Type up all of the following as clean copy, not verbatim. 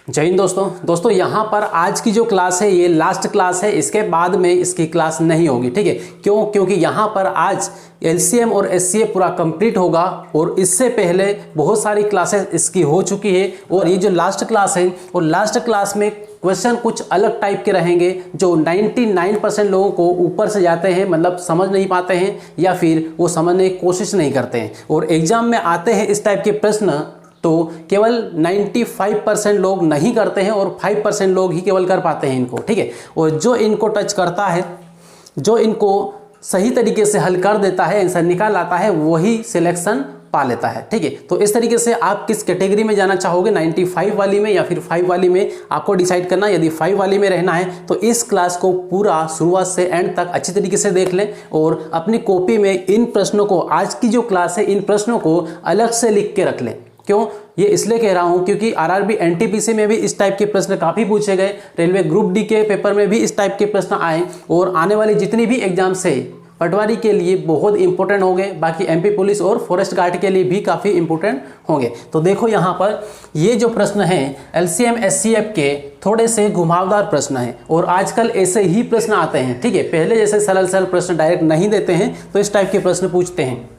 जय हिंद दोस्तों यहाँ पर आज की जो क्लास है ये लास्ट क्लास है। इसके बाद में इसकी क्लास नहीं होगी, ठीक है। क्योंकि यहाँ पर आज एलसीएम और एचसीएफ पूरा कंप्लीट होगा और इससे पहले बहुत सारी क्लासेस इसकी हो चुकी है। और ये जो लास्ट क्लास है और लास्ट क्लास में क्वेश्चन कुछ अलग टाइप के रहेंगे जो 99% लोगों को ऊपर से जाते हैं, मतलब समझ नहीं पाते हैं या फिर वो समझने की कोशिश नहीं करते हैं और एग्जाम में आते हैं इस टाइप के प्रश्न तो केवल 95% लोग नहीं करते हैं और 5% लोग ही केवल कर पाते हैं इनको, ठीक है। और जो इनको टच करता है, जो इनको सही तरीके से हल कर देता है, आंसर निकाल आता है, वही सिलेक्शन पा लेता है, ठीक है। तो इस तरीके से आप किस कैटेगरी में जाना चाहोगे, 95 वाली में या फिर 5 वाली में, आपको डिसाइड करना। यदि 5 वाली में रहना है तो इस क्लास को पूरा शुरुआत से एंड तक अच्छी तरीके से देख लें और अपनी कॉपी में इन प्रश्नों को, आज की जो क्लास है इन प्रश्नों को अलग से लिख के रख लें। क्यों ये इसलिए कह रहा हूं क्योंकि आरआरबी एनटीपीसी में भी इस टाइप के प्रश्न काफी पूछे गए, रेलवे ग्रुप डी के पेपर में भी इस टाइप के प्रश्न आए और आने वाली जितनी भी एग्जाम से पटवारी के लिए बहुत इंपॉर्टेंट होंगे, बाकी एमपी पुलिस और फॉरेस्ट गार्ड के लिए भी काफ़ी इंपॉर्टेंट होंगे। तो देखो यहाँ पर ये जो प्रश्न है एलसीएम एचसीएफ के थोड़े से घुमावदार प्रश्न हैं और आजकल ऐसे ही प्रश्न आते हैं, ठीक है। पहले जैसे सरल सरल प्रश्न डायरेक्ट नहीं देते हैं तो इस टाइप के प्रश्न पूछते हैं।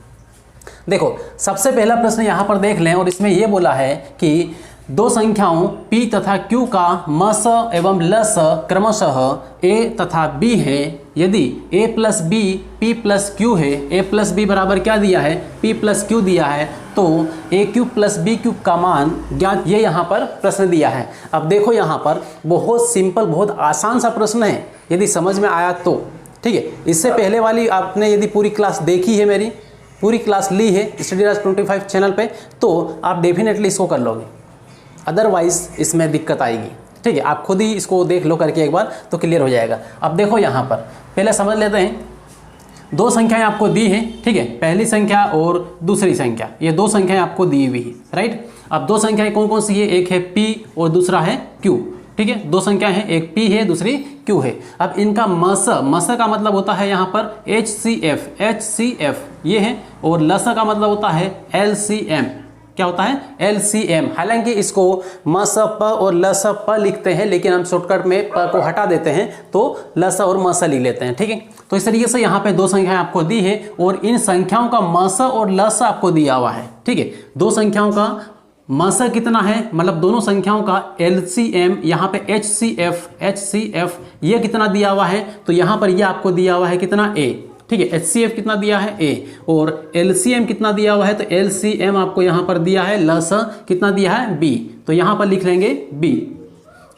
देखो सबसे पहला प्रश्न यहाँ पर देख लें और इसमें यह बोला है कि दो संख्याओं p तथा q का मस एवं लस क्रमशः a तथा b है। यदि a plus b p plus q है, a प्लस b बराबर क्या दिया है, p प्लस q दिया है, तो a cube plus b cube का मान ज्ञात, ये यहाँ पर प्रश्न दिया है। अब देखो यहाँ पर बहुत सिंपल, बहुत आसान सा प्रश्न है यदि समझ में आया तो, ठीक है। इससे पहले वाली आपने यदि पूरी क्लास देखी है, मेरी पूरी क्लास ली है स्टडी राज 25 चैनल पे, तो आप डेफिनेटली इसको कर लोगे, अदरवाइज इसमें दिक्कत आएगी, ठीक है। आप खुद ही इसको देख लो करके एक बार तो क्लियर हो जाएगा। अब देखो यहाँ पर पहले समझ लेते हैं, दो संख्याएं आपको दी है, ठीक है। पहली संख्या और दूसरी संख्या, ये दो संख्याएं आपको दी हुई है, राइट। अब दो संख्याएं कौन कौन सी है, एक है p और दूसरा है q, ठीक है। दो संख्या है, एक p है दूसरी q है। अब इनका मस का मतलब होता है यहाँ पर HCF ये है और लस का मतलब होता है LCM, क्या होता है LCM। हालांकि इसको मस प और लस प लिखते हैं लेकिन हम शॉर्टकट में प को हटा देते हैं तो लस और मस लिख लेते हैं, ठीक है। तो इस तरीके से यहाँ पे दो संख्याएं आपको दी है और इन संख्याओं का मस और लस आपको दिया हुआ है, ठीक है। दो संख्याओं का मस कितना है, मतलब दोनों संख्याओं का LCM, यहाँ पे HCF ये कितना दिया हुआ है, तो यहाँ पर ये आपको दिया हुआ है कितना A, ठीक है। HCF कितना दिया है A और LCM कितना दिया हुआ है, तो LCM आपको यहाँ पर दिया है, लस कितना दिया है B, तो यहाँ पर लिख लेंगे B,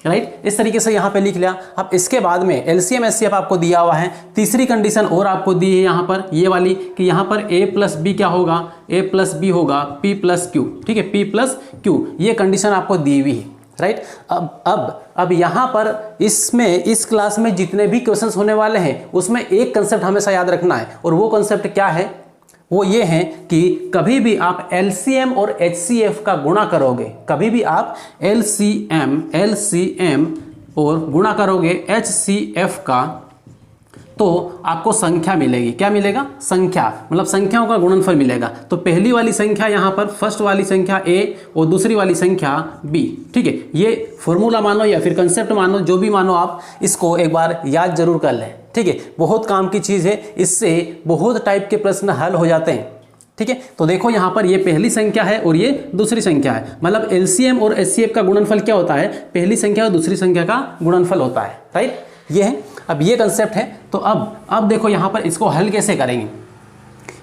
राइट। इस तरीके से यहाँ पे लिख लिया। अब इसके बाद में LCM HCF आपको दिया हुआ है। तीसरी कंडीशन और आपको दी है यहाँ पर ये वाली कि यहाँ पर A प्लस B क्या होगा, A प्लस B होगा P प्लस Q, ठीक है, P प्लस Q, ये कंडीशन आपको दी हुई है, राइट। अब यहाँ पर इसमें इस क्लास में जितने भी क्वेश्चंस होने वाले हैं उसमें एक कंसेप्ट हमेशा याद रखना है और वो कंसेप्ट क्या है, वो ये है कि कभी भी आप LCM और HCF का गुणा करोगे, कभी भी आप LCM और गुणा करोगे HCF का, तो आपको संख्या मिलेगी। क्या मिलेगा, संख्या, मतलब संख्याओं का गुणनफल मिलेगा। तो पहली वाली संख्या यहाँ पर, फर्स्ट वाली संख्या A और दूसरी वाली संख्या B, ठीक है। ये फॉर्मूला मानो या फिर कंसेप्ट मानो, जो भी मानो, आप इसको एक बार याद जरूर कर लें, ठीक है। बहुत काम की चीज़ है, इससे बहुत टाइप के प्रश्न हल हो जाते हैं, ठीक है। तो देखो यहाँ पर ये पहली संख्या है और ये दूसरी संख्या है, मतलब LCM और HCF का गुणनफल क्या होता है, पहली संख्या और दूसरी संख्या का गुणनफल होता है, राइट। ये है, अब ये कंसेप्ट है। तो अब देखो यहाँ पर इसको हल कैसे करेंगे।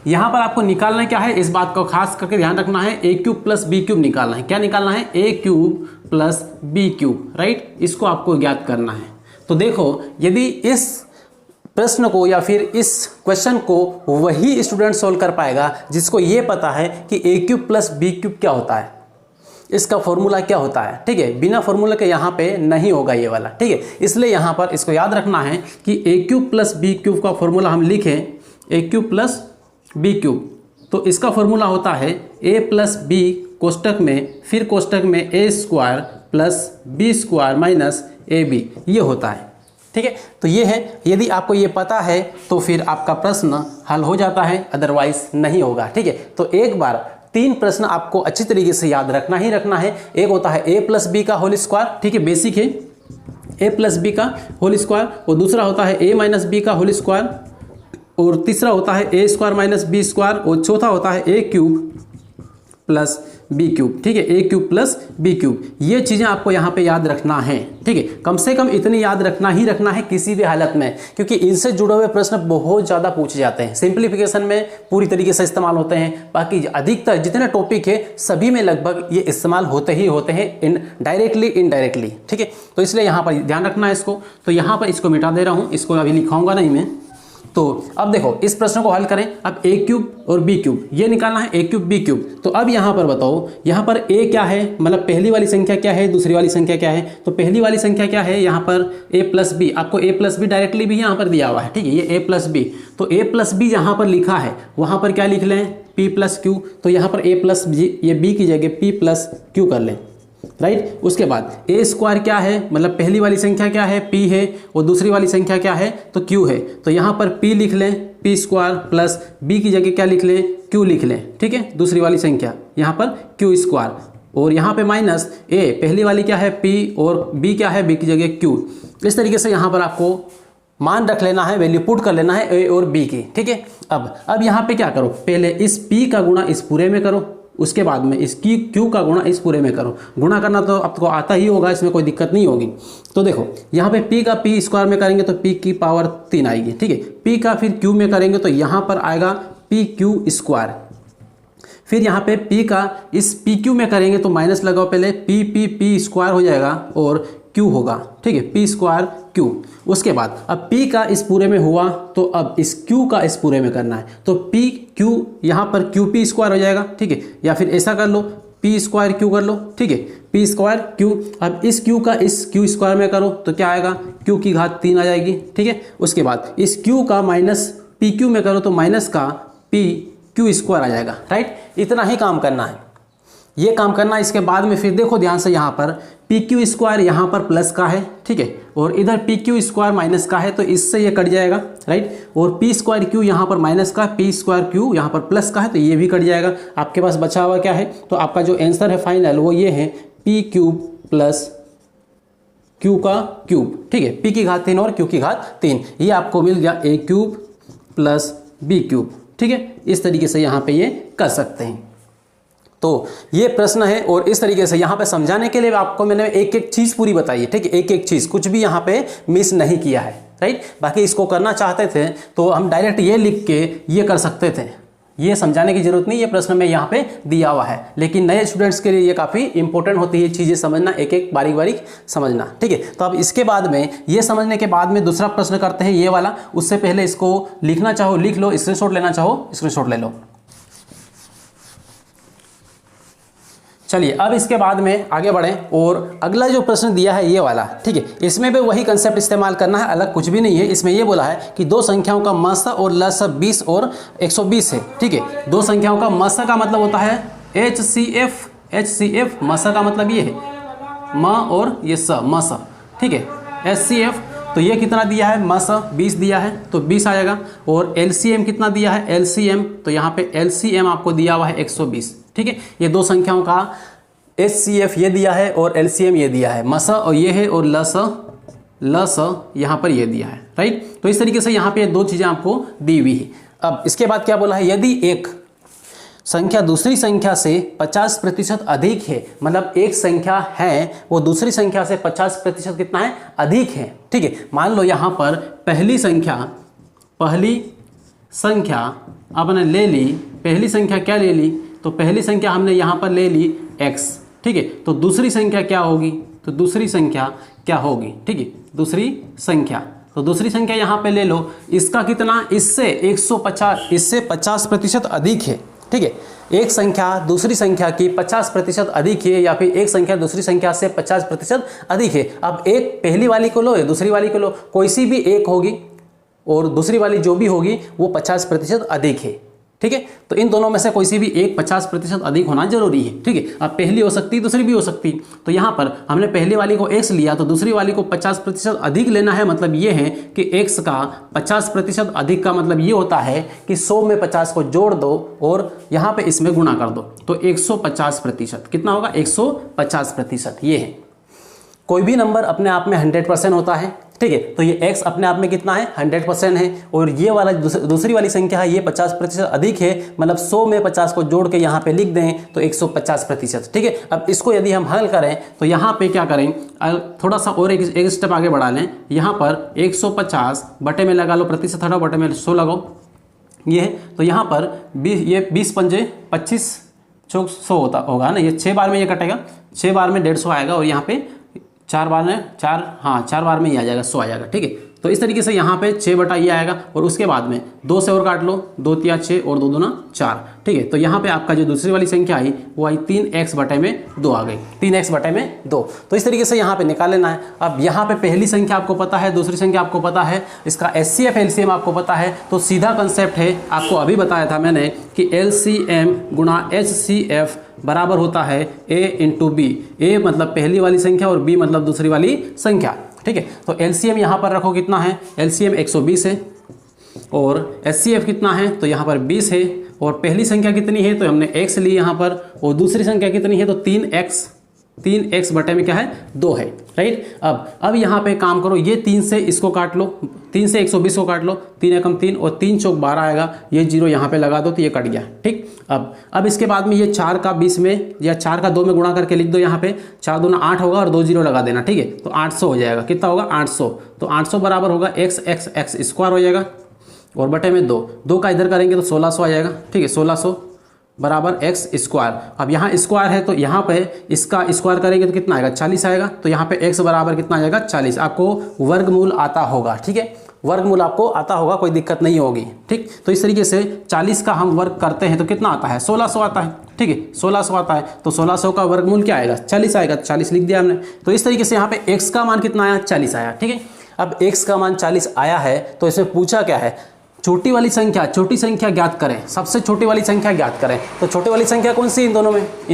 यहाँ पर आपको निकालना क्या है, इस बात को खास करके ध्यान रखना है, a cube plus b cube निकालना है। क्या निकालना है, a cube plus b cube, right, इसको आपको ज्ञात करना है। तो देखो यदि इस प्रश्न को या फिर इस क्वेश्चन को वही स्टूडेंट सोल्व कर पाएगा जिसको ये पता है कि a cube plus b cube क्या होता है, इसका फॉर्मूला क्या होता है, ठीक है। बिना फॉर्मूला के यहाँ पे नहीं होगा ये वाला, ठीक है। इसलिए यहाँ पर इसको याद रखना है कि a cube plus b cube का फॉर्मूला हम लिखें, a cube plus b cube, तो इसका फॉर्मूला होता है a प्लस b कोष्टक में, फिर कोष्टक में a square plus b square minus ab, ये होता है, ठीक है। तो ये है, यदि आपको ये पता है तो फिर आपका प्रश्न हल हो जाता है, अदरवाइज नहीं होगा, ठीक है। तो एक बार तीन प्रश्न आपको अच्छी तरीके से याद रखना ही रखना है। एक होता है a प्लस बी का होल स्क्वायर, ठीक है, बेसिक है a प्लस बी का होल स्क्वायर, और दूसरा होता है a माइनस बी का होल स्क्वायर, और तीसरा होता है a square minus b square, और चौथा होता है a cube plus b cube, ठीक है, a cube plus b cube. ये चीज़ें आपको यहाँ पे याद रखना है, ठीक है, कम से कम इतनी याद रखना ही रखना है किसी भी हालत में, क्योंकि इनसे जुड़े हुए प्रश्न बहुत ज़्यादा पूछे जाते हैं। सिंप्लीफिकेशन में पूरी तरीके से इस्तेमाल होते हैं, बाकी अधिकतर जितने टॉपिक है सभी में लगभग ये इस्तेमाल होते ही होते हैं, इन डायरेक्टली इनडायरेक्टली, ठीक है। तो इसलिए यहाँ पर ध्यान रखना है इसको। तो यहाँ पर इसको मिटा दे रहा हूँ, इसको अभी लिखाऊंगा नहीं मैं। तो अब देखो इस प्रश्न को हल करें। अब ए क्यूब और बी क्यूब ये निकालना है, ए क्यूब बी क्यूब। तो अब यहाँ पर बताओ, यहाँ पर ए क्या है, मतलब पहली वाली संख्या क्या है, दूसरी वाली संख्या क्या है। तो पहली वाली संख्या क्या है, यहाँ पर ए प्लस बी, आपको ए प्लस बी डायरेक्टली भी यहाँ पर दिया हुआ है, ठीक है, ये ए प्लस बी। तो ए प्लस बी जहाँ पर लिखा है वहाँ पर क्या लिख लें, पी प्लस क्यू। तो यहाँ पर ए प्लस बी, ये बी की जगह पी प्लस क्यू कर लें, राइट। उसके बाद ए स्क्वायर क्या है, मतलब पहली वाली संख्या क्या है, p है, और दूसरी वाली संख्या क्या है, तो q है। तो यहाँ पर p लिख लें, p स्क्वायर प्लस b की जगह क्या लिख लें, q लिख लें, ठीक है, दूसरी वाली संख्या यहाँ पर q स्क्वायर, और यहाँ पे माइनस a, पहली वाली क्या है p, और b क्या है, b की जगह q। इस तरीके से यहाँ पर आपको मान रख लेना है, वैल्यू पुट कर लेना है a और b की, ठीक है। अब यहाँ पे क्या करो, पहले इस p का गुणा इस पूरे में करो, उसके बाद में इसकी q का गुणा इस पूरे में करो। गुणा करना तो आपको आता ही होगा, इसमें कोई दिक्कत नहीं होगी। तो देखो यहाँ पे p का p स्क्वायर में करेंगे तो p की पावर 3 आएगी, ठीक है। p का फिर q में करेंगे तो यहाँ पर आएगा p q स्क्वायर। फिर यहाँ पे p का इस p q में करेंगे तो माइनस लगाओ, पहले p स्क्वायर हो जाएगा और q होगा, ठीक है, p स्क्वायर q। उसके बाद अब p का इस पूरे में हुआ तो अब इस q का इस पूरे में करना है। तो p q यहाँ पर q p स्क्वायर हो जाएगा, ठीक है, या फिर ऐसा कर लो p स्क्वायर q कर लो, ठीक है, p स्क्वायर q। अब इस q का इस q स्क्वायर में करो तो क्या आएगा, q की घात 3 आ जाएगी, ठीक है। उसके बाद इस q का माइनस p q में करो तो माइनस का p q स्क्वायर आ जाएगा, राइट। इतना ही काम करना है, ये काम करना है। इसके बाद में फिर देखो ध्यान से, यहाँ पर पी क्यू स्क्वायर यहाँ पर प्लस का है, ठीक है, और इधर पी क्यू स्क्वायर माइनस का है, तो इससे ये कट जाएगा, राइट। और पी स्क्वायर क्यू यहाँ पर माइनस का, पी स्क्वायर क्यू यहाँ पर प्लस का है, तो ये भी कट जाएगा। आपके पास बचा हुआ क्या है, तो आपका जो आंसर है फाइनल वो ये है पी क्यूब प्लस क्यू का क्यूब, ठीक है, पी की घात 3 और क्यू की घात 3, ये आपको मिल गया ए क्यूब प्लस बी क्यूब, ठीक है। इस तरीके से यहाँ पे ये कर सकते हैं। तो ये प्रश्न है, और इस तरीके से यहाँ पे समझाने के लिए आपको मैंने एक एक चीज़ पूरी बताई है, ठीक है, एक एक चीज़, कुछ भी यहाँ पे मिस नहीं किया है, राइट। बाकी इसको करना चाहते थे तो हम डायरेक्ट ये लिख के ये कर सकते थे, ये समझाने की जरूरत नहीं, ये प्रश्न में यहाँ पे दिया हुआ है। लेकिन नए स्टूडेंट्स के लिए ये काफ़ी इंपॉर्टेंट होती है चीज़ें समझना, एक एक बारीक बारीक समझना, ठीक है। तो अब इसके बाद में ये समझने के बाद में दूसरा प्रश्न करते हैं, ये वाला। उससे पहले इसको लिखना चाहो लिख लो, स्क्रीनशॉट लेना चाहो स्क्रीनशॉट ले लो। चलिए अब इसके बाद में आगे बढ़ें, और अगला जो प्रश्न दिया है ये वाला, ठीक है, इसमें भी वही कंसेप्ट इस्तेमाल करना है, अलग कुछ भी नहीं है। इसमें ये बोला है कि दो संख्याओं का मस और लस 20 और 120 है, ठीक है। दो संख्याओं का मस का मतलब होता है HCF, मस का मतलब ये है म और ये स, मस, ठीक है, HCF। तो ये कितना दिया है, मस 20 दिया है तो 20 आएगा। और LCM कितना दिया है, LCM, तो यहाँ पे LCM आपको दिया हुआ है 120, ठीक है। ये दो संख्याओं का HCF ये दिया है और LCM ये दिया है, मस और ये है, और लस यहाँ पर ये दिया है, राइट। तो इस तरीके से यहाँ पे दो चीज़ें आपको दी हुई है। अब इसके बाद क्या बोला है, यदि एक संख्या दूसरी संख्या से 50% अधिक है, मतलब एक संख्या है वो दूसरी संख्या से 50% कितना है, अधिक है, ठीक है। मान लो यहाँ पर पहली संख्या आपने ले ली, पहली संख्या क्या ले ली, तो पहली संख्या हमने यहाँ पर ले ली x, ठीक है। तो दूसरी संख्या क्या होगी, तो दूसरी संख्या क्या होगी, ठीक है, दूसरी संख्या, तो दूसरी संख्या यहाँ पे ले लो, इसका कितना, इससे 150, इससे 50% अधिक है, ठीक है। एक संख्या दूसरी संख्या की 50% अधिक है, या फिर एक संख्या दूसरी संख्या से 50% अधिक है। अब एक पहली वाली को लो या दूसरी वाली को लो, कोई सी भी एक होगी और दूसरी वाली जो भी होगी वो 50% अधिक है, ठीक है। तो इन दोनों में से कोई सी भी एक 50% अधिक होना जरूरी है, ठीक है। अब पहली हो सकती है, दूसरी भी हो सकती है। तो यहाँ पर हमने पहली वाली को x लिया तो दूसरी वाली को 50% अधिक लेना है। मतलब ये है कि x का 50% अधिक का मतलब ये होता है कि 100 में 50 को जोड़ दो और यहाँ पे इसमें गुणा कर दो तो 150%। कितना होगा? 150%। ये है। कोई भी नंबर अपने आप में 100% होता है, ठीक है। तो ये x अपने आप में कितना है? 100% है। और ये वाला दूसरी वाली संख्या है, ये 50% अधिक है। मतलब 100 में 50 को जोड़ के यहाँ पे लिख दें तो 150%, ठीक है। अब इसको यदि हम हल करें तो यहाँ पे क्या करें, थोड़ा सा और एक स्टेप आगे बढ़ा लें। यहाँ पर 150 बटे में लगा लो, प्रतिशत हटाओ, बटे में 100 लगाओ, ये है। तो यहाँ पर 20 पंजे 25 चौक 100 होगा ना। ये 6 बार में ये कटेगा, 6 बार में 150 आएगा और यहाँ पे 4 बार में 4 बार में ही आ जाएगा, 100 आ जाएगा, ठीक है। तो इस तरीके से यहाँ पे 6 बटा ये आएगा और उसके बाद में 2 से और काट लो, 2 तिया 6 और 2 दूना 4, ठीक है। तो यहाँ पे आपका जो दूसरी वाली संख्या आई वो आई 3x बटे में 2 आ गई, 3x बटे में 2। तो इस तरीके से यहाँ पे निकाल लेना है। अब यहाँ पे पहली संख्या आपको पता है, दूसरी संख्या आपको पता है, इसका HCF LCM आपको पता है। तो सीधा कंसेप्ट है, आपको अभी बताया था मैंने कि LCM गुणा HCF बराबर होता है A इंटू B। A मतलब पहली वाली संख्या और B मतलब दूसरी वाली संख्या, ठीक है। तो LCM यहाँ पर रखो, कितना है? LCM 120 है और HCF कितना है? तो यहाँ पर 20 है। और पहली संख्या कितनी है? तो हमने x ली यहाँ पर। और दूसरी संख्या कितनी है? तो 3x बटे में क्या है? 2 है, राइट। अब यहाँ पे काम करो, ये 3 से इसको काट लो, 3 से 120 को काट लो, 3 एकम 3 और 3 चौक 12 आएगा। ये 0 यहाँ पे लगा दो तो ये कट गया, ठीक। अब इसके बाद में ये 4 का 20 में या 4 का 2 में गुणा करके लिख दो। यहाँ पे 4 दूना 8 होगा और 2 0 लगा देना, ठीक है। तो 800 हो जाएगा। कितना होगा? 800। तो 800 बराबर होगा x स्क्वायर हो जाएगा और बटे में 2 का इधर करेंगे तो 1600 आ जाएगा, ठीक है। 1600 बराबर x स्क्वायर। अब यहाँ स्क्वायर है तो यहाँ पे इसका स्क्वायर करेंगे तो कितना आएगा? 40 आएगा। तो यहाँ पे x बराबर कितना आ जाएगा? 40। आपको वर्गमूल आता होगा, ठीक है। वर्गमूल आपको आता होगा, कोई दिक्कत नहीं होगी, ठीक। तो इस तरीके से 40 का हम वर्ग करते हैं तो कितना आता है? 1600 आता है, ठीक है। 1600 आता है तो 1600 का वर्गमूल क्या आएगा? 40 आएगा। 40 लिख दिया हमने। तो इस तरीके से यहाँ पे x का मान कितना आया? 40 आया, ठीक है। अब x का मान 40 आया है तो इसमें पूछा क्या है? छोटी वाली संख्या, छोटी संख्या ज्ञात करें, सबसे छोटी वाली संख्या ज्ञात करें। तो छोटी वाली संख्या कौन सी? इन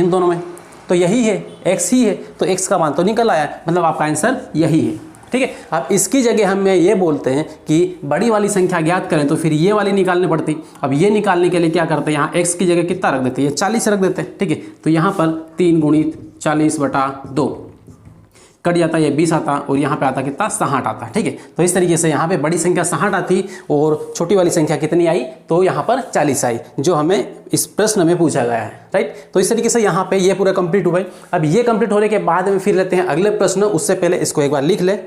दोनों में तो यही है, x ही है। तो x का मान तो निकल आया, मतलब आपका आंसर यही है, ठीक है। अब इसकी जगह हम ये बोलते हैं कि बड़ी वाली संख्या ज्ञात करें तो फिर ये वाली निकालनी पड़ती। अब ये निकालने के लिए क्या करते हैं? यहाँ x की जगह कितना रख देते हैं? ये 40 रख देते हैं, ठीक है। तो यहाँ पर 3 गुणित 40 बटा 2 कट जाता है, ये 20 आता और यहाँ पे आता कितना? 60 आता, ठीक है। तो इस तरीके से यहाँ पे बड़ी संख्या 60 आती और छोटी वाली संख्या कितनी आई? तो यहाँ पर 40 आई, जो हमें इस प्रश्न में पूछा गया है, राइट। तो इस तरीके से यहाँ पे ये पूरा कंप्लीट हुआ है। अब ये कंप्लीट होने के बाद में फिर लेते हैं अगले प्रश्न। उससे पहले इसको एक बार लिख ले।